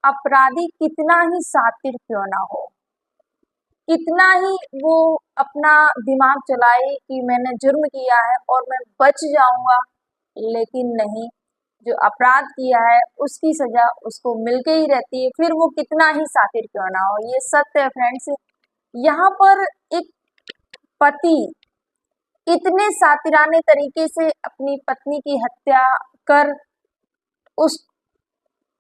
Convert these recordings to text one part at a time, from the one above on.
अपराधी कितना ही शातिर क्यों ना हो, कितना ही वो अपना दिमाग चलाए कि मैंने जुर्म किया है और मैं बच जाऊंगा, लेकिन नहीं, जो अपराध किया है उसकी सजा उसको मिल के ही रहती है, फिर वो कितना ही शातिर क्यों ना हो। ये सत्य है फ्रेंड्स। यहाँ पर एक पति इतने शातिराने तरीके से अपनी पत्नी की हत्या कर उस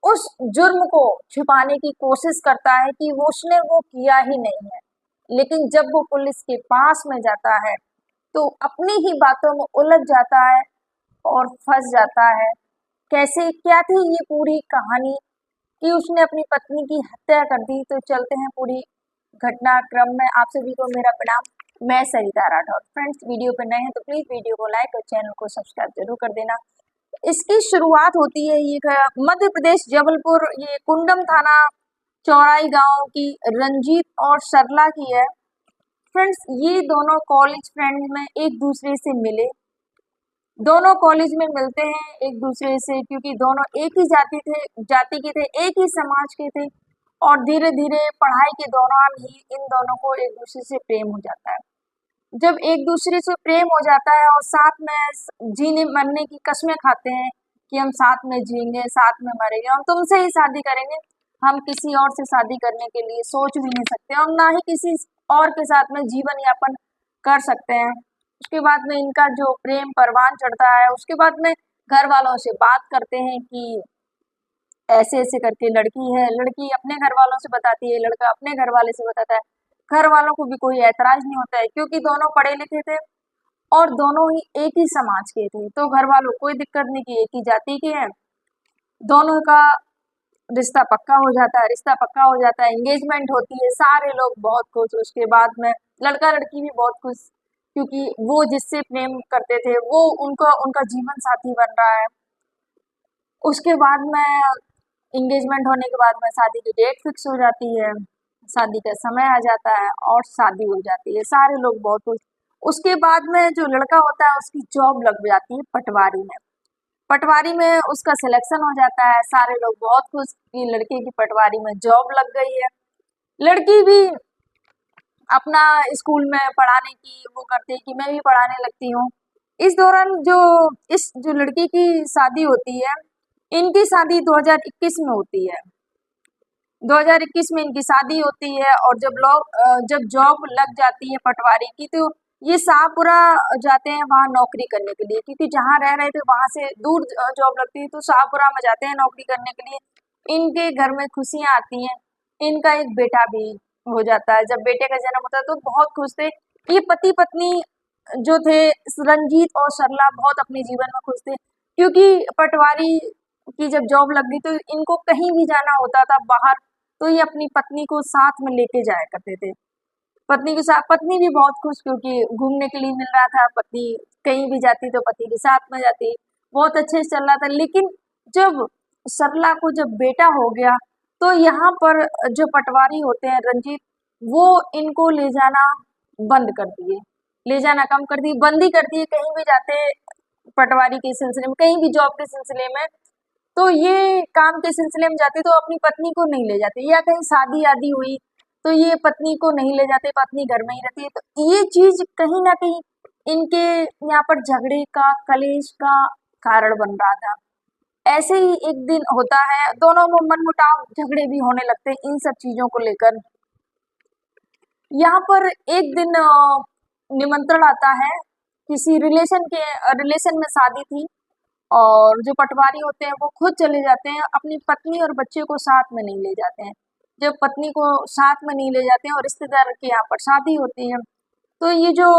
उस जुर्म को छुपाने की कोशिश करता है कि वो उसने वो किया ही नहीं है, लेकिन जब वो पुलिस के पास में जाता है तो अपनी ही बातों में उलझ जाता है और फंस जाता है। कैसे क्या थी ये पूरी कहानी कि उसने अपनी पत्नी की हत्या कर दी। तो चलते हैं पूरी घटनाक्रम में। आप सभी को मेरा प्रणाम। मैं सरिता राठौर। फ्रेंड्स, वीडियो पर नए हैं तो प्लीज वीडियो को लाइक और चैनल को सब्सक्राइब जरूर कर देना। इसकी शुरुआत होती है ये मध्य प्रदेश जबलपुर, ये कुंडम थाना चौराई गांव की रंजीत और सरला की है। फ्रेंड्स, ये दोनों कॉलेज फ्रेंड्स में एक दूसरे से मिले, दोनों कॉलेज में मिलते हैं एक दूसरे से क्योंकि दोनों एक ही जाति के थे, एक ही समाज के थे, और धीरे धीरे पढ़ाई के दौरान ही इन दोनों को एक दूसरे से प्रेम हो जाता है। जब एक दूसरे से प्रेम हो जाता है और साथ में जीने मरने की कसमें खाते हैं कि हम साथ में जिएंगे, साथ में मरेंगे, हम तुमसे ही शादी करेंगे, हम किसी और से शादी करने के लिए सोच भी नहीं सकते और ना ही किसी और के साथ में जीवन यापन कर सकते हैं। उसके बाद में इनका जो प्रेम परवान चढ़ता है, उसके बाद में घर वालों से बात करते हैं कि ऐसे ऐसे करके लड़की है, लड़की अपने घर वालों से बताती है, लड़का अपने घर वाले से बताता है। घर वालों को भी कोई ऐतराज नहीं होता है क्योंकि दोनों पढ़े लिखे थे और दोनों ही एक ही समाज के थे, तो घर वालों को कोई दिक्कत नहीं कि एक ही जाति के हैं। दोनों का रिश्ता पक्का हो जाता है, रिश्ता पक्का हो जाता है, एंगेजमेंट होती है, सारे लोग बहुत खुश। उसके बाद में लड़का लड़की भी बहुत खुश क्योंकि वो जिससे प्रेम करते थे वो उनका उनका जीवन साथी बन रहा है। उसके बाद में एंगेजमेंट होने के बाद में शादी की डेट फिक्स हो जाती है, शादी का समय आ जाता है और शादी हो जाती है, सारे लोग बहुत खुश। उसके बाद में जो लड़का होता है उसकी जॉब लग जाती है पटवारी में, पटवारी में उसका सिलेक्शन हो जाता है, सारे लोग बहुत खुश कि लड़के की पटवारी में जॉब लग गई है। लड़की भी अपना स्कूल में पढ़ाने की वो करती है कि मैं भी पढ़ाने लगती हूँ। इस दौरान जो लड़की की शादी होती है, इनकी शादी 2021 में होती है। 2021 में इनकी शादी होती है और जब जॉब लग जाती है पटवारी की तो ये शाहपुरा जाते हैं वहाँ नौकरी करने के लिए, क्योंकि जहाँ रह रहे थे वहां से दूर जॉब लगती है, तो शाहपुरा में जाते हैं नौकरी करने के लिए। इनके घर में खुशियां आती हैं, इनका एक बेटा भी हो जाता है। जब बेटे का जन्म होता है तो बहुत खुश थे। ये पति पत्नी जो थे, रंजीत और सरला, बहुत अपने जीवन में खुश थे क्योंकि पटवारी की जब जॉब लग गई तो इनको कहीं भी जाना होता था बाहर, तो ये अपनी पत्नी को साथ में लेके जाया करते थे। पत्नी के साथ, पत्नी भी बहुत खुश क्योंकि घूमने के लिए मिल रहा था, पत्नी कहीं भी जाती तो पति के साथ में जाती, बहुत अच्छे से चल रहा था। लेकिन जब सरला को जब बेटा हो गया तो यहाँ पर जो पटवारी होते हैं रंजीत, वो इनको ले जाना बंद कर दिए, ले जाना कम कर दिए, बंद ही कर दिए। कहीं भी जाते पटवारी के सिलसिले में, कहीं भी जॉब के सिलसिले में, तो ये काम के सिलसिले में जाते तो अपनी पत्नी को नहीं ले जाते, या कहीं शादी आदि हुई तो ये पत्नी को नहीं ले जाते, पत्नी घर में ही रहती है। तो ये चीज कहीं ना कहीं इनके यहाँ पर झगड़े का, कलेश का कारण बन रहा था। ऐसे ही एक दिन होता है, दोनों में मनमुटाव, झगड़े भी होने लगते हैं इन सब चीजों को लेकर। यहाँ पर एक दिन निमंत्रण आता है, किसी रिलेशन में शादी थी और जो पटवारी होते हैं वो खुद चले जाते हैं, अपनी पत्नी और बच्चे को साथ में नहीं ले जाते हैं। जब पत्नी को साथ में नहीं ले जाते हैं और रिश्तेदार के यहाँ पर शादी होती है, तो ये जो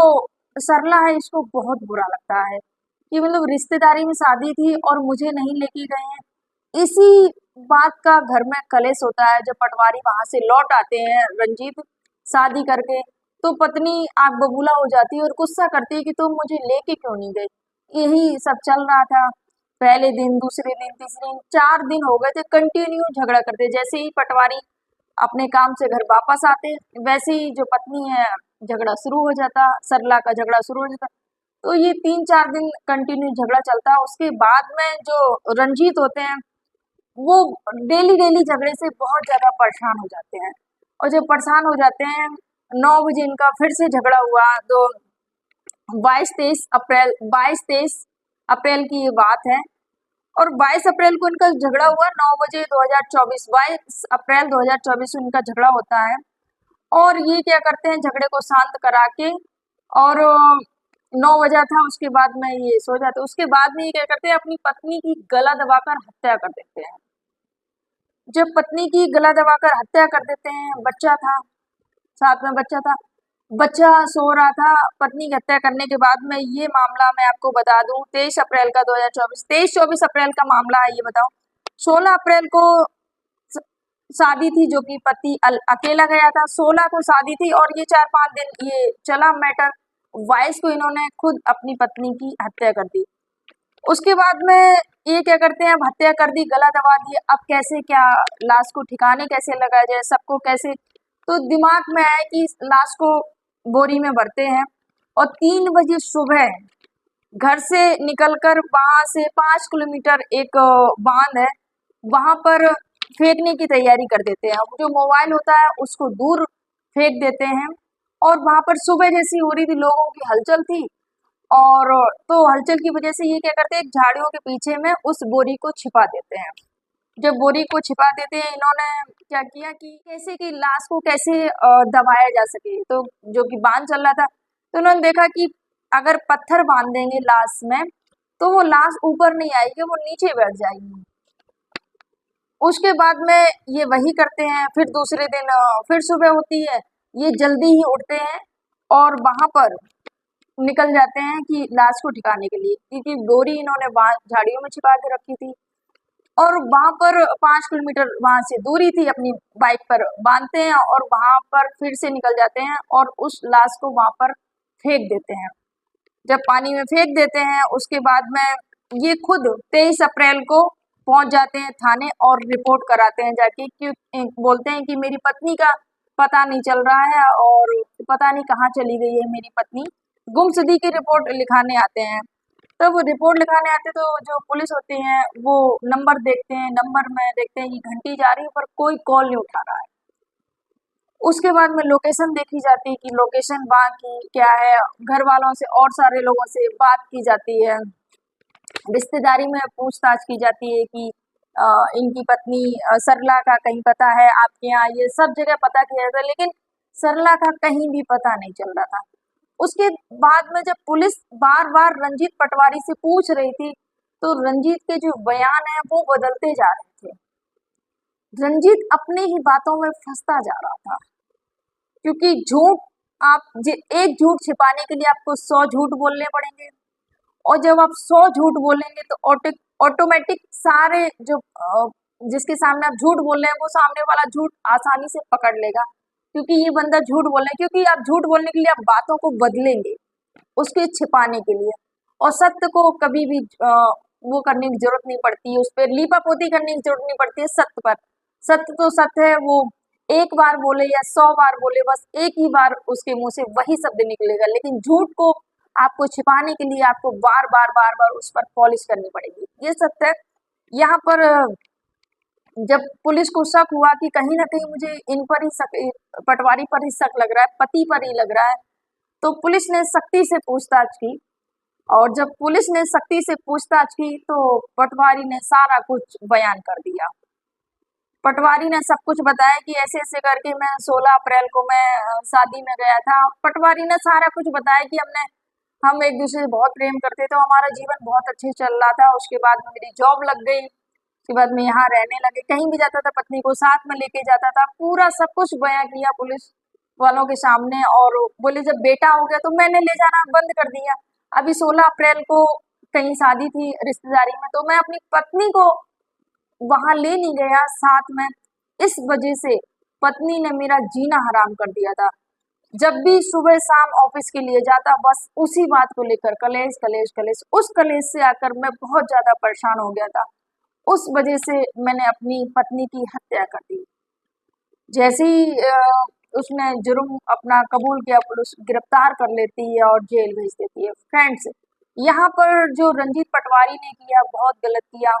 सरला है इसको बहुत बुरा लगता है कि मतलब रिश्तेदारी में शादी थी और मुझे नहीं लेके गए हैं। इसी बात का घर में कलेश होता है। जब पटवारी वहां से लौट आते हैं रंजीत शादी करके, तो पत्नी आग बबूला हो जाती है और गुस्सा करती है कि तुम मुझे लेके क्यों नहीं गई। यही सब चल रहा था, पहले दिन, दूसरे दिन, तीसरे दिन, 4 दिन हो गए थे कंटिन्यू झगड़ा करते। जैसे ही पटवारी अपने काम से घर वापस आते वैसे ही जो पत्नी है झगड़ा शुरू हो जाता, सरला का झगड़ा शुरू हो जाता। तो ये 3-4 दिन कंटिन्यू झगड़ा चलता है। उसके बाद में जो रंजीत होते हैं वो डेली डेली झगड़े से बहुत ज्यादा परेशान हो जाते हैं। और जब परेशान हो जाते हैं, 9 बजे इनका फिर से झगड़ा हुआ। तो 22-23 अप्रैल की ये बात है। और 22 अप्रैल को इनका झगड़ा हुआ, 9 बजे 2024, 22 अप्रैल 2024 को इनका झगड़ा होता है। और ये क्या करते हैं, झगड़े को शांत करा के, और 9 बजा था, उसके बाद में ये सो जाते। उसके बाद में ये क्या करते हैं, अपनी पत्नी की गला दबाकर हत्या कर देते हैं। जब पत्नी की गला दबाकर हत्या कर देते हैं, बच्चा था, साथ में बच्चा था, बच्चा सो रहा था। पत्नी की हत्या करने के बाद में ये मामला मैं आपको बता दूं, 23 अप्रैल का 2024, 23-24 अप्रैल का मामला है ये बताऊं। 16 अप्रैल को शादी थी, जो कि पति अकेला गया था। 16 को शादी थी, और ये 4-5 दिन ये चला मैटर। 22 को इन्होंने खुद अपनी पत्नी की हत्या कर दी। उसके बाद में ये क्या करते हैं, अब हत्या कर दी, गला दबा दिया, अब कैसे क्या लाश को ठिकाने कैसे लगाया जाए, सबको कैसे। तो दिमाग में आया कि लाश को बोरी में भरते हैं, और 3 बजे सुबह घर से निकलकर वहां से 5 किलोमीटर एक बांध है, वहां पर फेंकने की तैयारी कर देते हैं। जो मोबाइल होता है उसको दूर फेंक देते हैं। और वहां पर सुबह जैसी हो रही थी, लोगों की हलचल थी, और तो हलचल की वजह से ये क्या करते हैं, झाड़ियों के पीछे में उस बोरी को छिपा देते हैं। जब बोरी को छिपा देते हैं, इन्होंने क्या किया कि कैसे कि लाश को कैसे दबाया जा सके। तो जो कि बांध चल रहा था, तो उन्होंने देखा कि अगर पत्थर बांध देंगे लाश में, तो वो लाश ऊपर नहीं आएगी, वो नीचे बैठ जाएगी। उसके बाद में ये वही करते हैं। फिर दूसरे दिन फिर सुबह होती है, ये जल्दी ही उठते हैं, और वहां पर निकल जाते हैं कि लाश को ठिकाने के लिए, क्योंकि बोरी इन्होंने झाड़ियों में छिपा के रखी थी। और वहां पर 5 किलोमीटर वहां से दूरी थी, अपनी बाइक पर बांधते हैं, और वहां पर फिर से निकल जाते हैं, और उस लाश को वहां पर फेंक देते हैं। जब पानी में फेंक देते हैं, उसके बाद में ये खुद 23 अप्रैल को पहुंच जाते हैं थाने, और रिपोर्ट कराते हैं जाके, कि बोलते हैं कि मेरी पत्नी का पता नहीं चल रहा है, और पता नहीं कहाँ चली गई है मेरी पत्नी। गुमशुदगी की रिपोर्ट लिखाने आते हैं। तब वो रिपोर्ट लिखाने आते, तो जो पुलिस होती है वो नंबर देखते हैं, नंबर में देखते हैं कि घंटी जा रही है पर कोई कॉल नहीं उठा रहा है। उसके बाद में लोकेशन देखी जाती है कि लोकेशन वहाँ की क्या है, घर वालों से और सारे लोगों से बात की जाती है, रिश्तेदारी में पूछताछ की जाती है कि इनकी पत्नी सरला का कहीं पता है आपके यहाँ, ये सब जगह पता किया जाता है, लेकिन सरला का कहीं भी पता नहीं चल रहा था। उसके बाद में जब पुलिस बार बार रंजीत पटवारी से पूछ रही थी, तो रंजीत के जो बयान है वो बदलते जा रहे थे। रंजीत अपने ही बातों में फंसता जा रहा था, क्योंकि झूठ एक झूठ छिपाने के लिए आपको 100 झूठ बोलने पड़ेंगे, और जब आप 100 झूठ बोलेंगे तो ऑटोमेटिक सारे जो जिसके सामने आप झूठ बोल रहे हैं, वो सामने वाला झूठ आसानी से पकड़ लेगा, क्योंकि ये बंदा झूठ बोल रहा है। क्योंकि आप झूठ बोलने के लिए आप बातों को बदलेंगे उसके छिपाने के लिए, और सत्य को कभी भी वो करने की जरूरत नहीं पड़ती है, उस पर लीपापोती करने की जरूरत नहीं पड़ती है सत्य पर। सत्य तो सत्य है, वो एक बार बोले या 100 बार बोले, बस एक ही बार उसके मुंह से वही शब्द निकलेगा। लेकिन झूठ को आपको छिपाने के लिए आपको बार बार उस पर पॉलिश करनी पड़ेगी, ये सत्य है। यहाँ पर जब पुलिस को शक हुआ कि कहीं ना कहीं मुझे इन पर ही शक, पटवारी पर ही शक लग रहा है, पति पर ही लग रहा है, तो पुलिस ने सख्ती से पूछताछ की। और जब पुलिस ने सख्ती से पूछताछ की, तो पटवारी ने सारा कुछ बयान कर दिया। पटवारी ने सब कुछ बताया कि ऐसे ऐसे करके मैं 16 अप्रैल को मैं शादी में गया था। पटवारी ने सारा कुछ बताया कि हम एक दूसरे से बहुत प्रेम करते थे, हमारा जीवन बहुत अच्छे चल रहा था। उसके बाद में मेरी जॉब लग गई, उसके बाद में यहाँ रहने लगे, कहीं भी जाता था पत्नी को साथ में लेके जाता था। पूरा सब कुछ बयां किया पुलिस वालों के सामने, और बोले जब बेटा हो गया तो मैंने ले जाना बंद कर दिया। अभी 16 अप्रैल को कहीं शादी थी रिश्तेदारी में, तो मैं अपनी पत्नी को वहां ले नहीं गया साथ में, इस वजह से पत्नी ने मेरा जीना हराम कर दिया था। जब भी सुबह शाम ऑफिस के लिए जाता, बस उसी बात को लेकर कलेश कलेश कलेश, उस कलेश से आकर मैं बहुत ज्यादा परेशान हो गया था। उस वजह से मैंने अपनी पत्नी की हत्या कर दी। जैसे ही उसने जुर्म अपना कबूल किया, पुलिस गिरफ्तार कर लेती है और जेल भेज देती है। फ्रेंड्स, यहाँ पर जो रंजीत पटवारी ने किया बहुत गलत किया।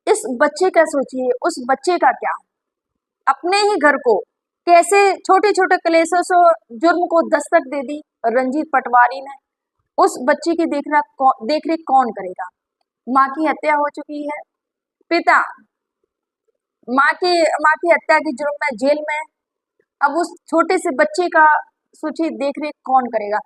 इस इस बच्चे का सोचिए, उस बच्चे का क्या, अपने ही घर को कैसे छोटे छोटे क्लेशों से जुर्म को दस्तक दे दी रंजीत पटवारी ने। उस बच्चे की देख रेख कौन करेगा। माँ की हत्या हो चुकी है, पिता माँ की हत्या के जुर्म में जेल में, अब उस छोटे से बच्चे का सोचिए देख रेख कौन करेगा।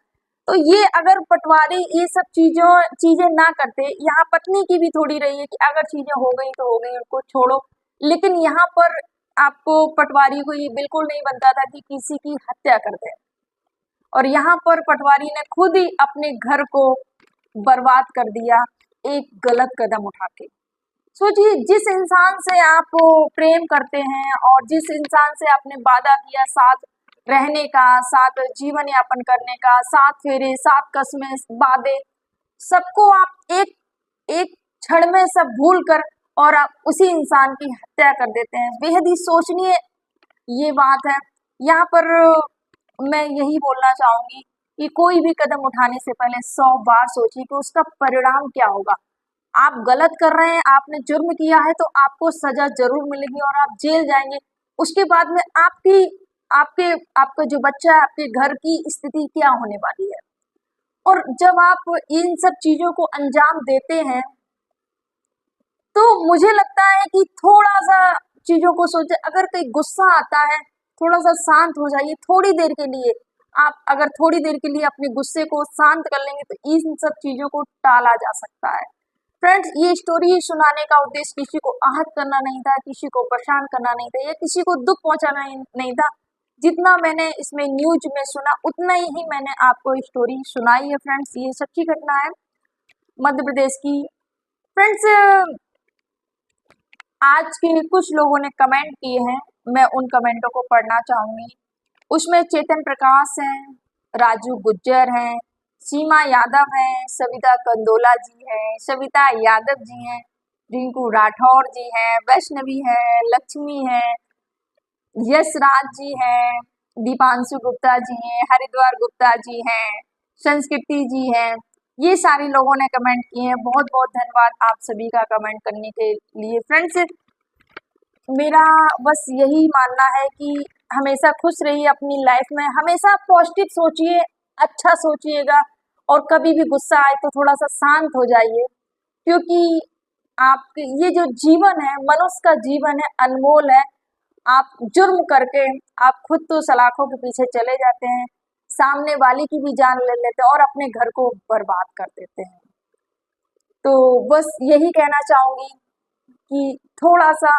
तो ये अगर पटवारी ये सब चीजें ना करते, यहाँ पत्नी की भी थोड़ी रही है कि अगर चीजें हो गई तो हो गई, उनको छोड़ो, लेकिन यहाँ पर आपको पटवारी को ये बिल्कुल नहीं बनता था कि किसी की हत्या कर दे, और यहाँ पर पटवारी ने खुद ही अपने घर को बर्बाद कर दिया एक गलत कदम उठा के। सोचिए, जिस इंसान से आप प्रेम करते हैं और जिस इंसान से आपने वादा किया साथ रहने का, साथ जीवन यापन करने का, 7 फेरे 7 कस्में वादे, सबको आप एक एक क्षण में सब भूल कर और आप उसी इंसान की हत्या कर देते हैं। बेहद ही सोचनीय ये बात है। यहाँ पर मैं यही बोलना चाहूंगी कि कोई भी कदम उठाने से पहले 100 बार सोचिए कि उसका परिणाम क्या होगा। आप गलत कर रहे हैं, आपने जुर्म किया है तो आपको सजा जरूर मिलेगी और आप जेल जाएंगे। उसके बाद में आपका जो बच्चा है, आपके घर की स्थिति क्या होने वाली है। और जब आप इन सब चीजों को अंजाम देते हैं तो मुझे लगता है कि थोड़ा सा चीजों को सोचे। अगर कोई गुस्सा आता है, थोड़ा सा शांत हो जाइए थोड़ी देर के लिए। आप अगर थोड़ी देर के लिए अपने गुस्से को शांत कर लेंगे तो इन सब चीजों को टाला जा सकता है। फ्रेंड्स, ये स्टोरी सुनाने का उद्देश्य किसी को आहत करना नहीं था, किसी को परेशान करना नहीं था, या किसी को दुख पहुंचाना नहीं था। जितना मैंने इसमें न्यूज में सुना उतना ही मैंने आपको स्टोरी सुनाई है। फ्रेंड्स, ये सच्ची घटना है मध्य प्रदेश की। फ्रेंड्स, आज के कुछ लोगों ने कमेंट किए हैं, मैं उन कमेंटों को पढ़ना चाहूंगी। उसमें चेतन प्रकाश हैं, राजू गुज्जर हैं, सीमा यादव हैं, सविता कंदोला जी हैं, सविता यादव जी हैं, रिंकू राठौर जी हैं, वैष्णवी हैं, लक्ष्मी हैं, यशराज जी हैं, दीपांशु गुप्ता जी हैं, हरिद्वार गुप्ता जी हैं, संस्कृति जी हैं। ये सारे लोगों ने कमेंट किए हैं। बहुत बहुत धन्यवाद आप सभी का कमेंट करने के लिए। फ्रेंड्स, मेरा बस यही मानना है कि हमेशा खुश रहिए अपनी लाइफ में, हमेशा पॉजिटिव सोचिए, अच्छा सोचिएगा, और कभी भी गुस्सा आए तो थोड़ा सा शांत हो जाइए, क्योंकि आपके ये जो जीवन है, मनुष्य का जीवन है, अनमोल है। आप जुर्म करके आप खुद तो सलाखों के पीछे चले जाते हैं, सामने वाले की भी जान ले लेते हैं और अपने घर को बर्बाद कर देते हैं। तो बस यही कहना चाहूंगी कि थोड़ा सा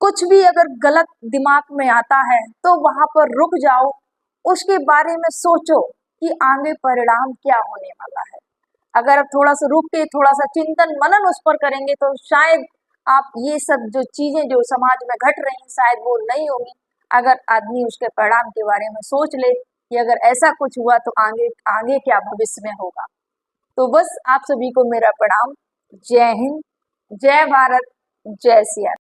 कुछ भी अगर गलत दिमाग में आता है तो वहां पर रुक जाओ, उसके बारे में सोचो कि आगे परिणाम क्या होने वाला है। अगर आप थोड़ा सा रुक के थोड़ा सा चिंतन मनन उस पर करेंगे तो शायद आप ये सब जो चीजें जो समाज में घट रही हैं शायद वो नहीं होगी। अगर आदमी उसके परिणाम के बारे में सोच ले कि अगर ऐसा कुछ हुआ तो आगे क्या भविष्य में होगा। तो बस आप सभी को मेरा प्रणाम। जय हिंद, जय भारत, जय सिया।